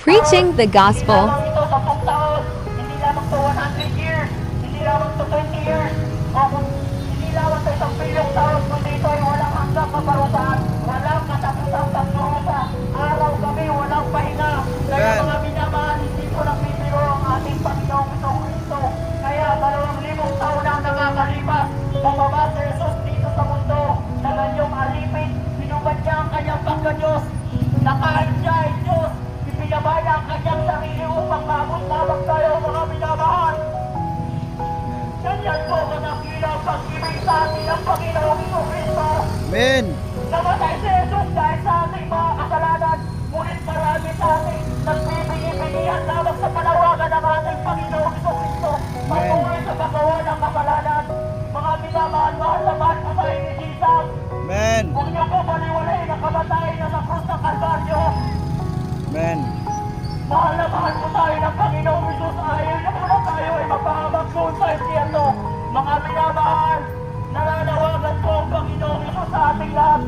preaching the gospel. Hindi lamang ito 10 taon, hindi lamang ito 100 years, hindi lamang ito 20 years, o hindi lamang ito 1 bilyong taon, kundi ito ay walang hanggang kaparusahan, walang katapusang pagdurusa, araw gabi, walang pahinga. Kaya mga minamahal, hindi ko lang bibiro ang ating Panginoong Kristo. Kaya 2,000 taon na nakakalipas, bumaba si Jesus dito sa mundo, na ganyong alipin, binubad niya ang kanyang pagka-Diyos, nakain siya ay Diyos, ibinaba niya ang kanyang sarili upang maabot-abot tayo mga minamahal. Ganyan po kanakilang pag-ibig sa atin ang Panginoong Kristo. Amen. Namatay si Jesus dahil sa ating mga kasalanan, ngunit marami sa atin nagbibigay-bigihan lamang sa panawagan ng ating Panginoong Kristo patuloy sa paggawa ng kasalanan. Mga minamahal, mahal na mahal po tayo ni Jesus. Amen. Huwag niyo po baliwalain ang kamatay na sa krus ng Kalbaryo. Amen. Mahal na mahal po tayo ng Panginoong Jesus. Ayaw niyo po na tayo ay mapahabag doon sa impyerno. Mga minamahal, nananawagan po ang Panginoong Jesus sa ating lahat.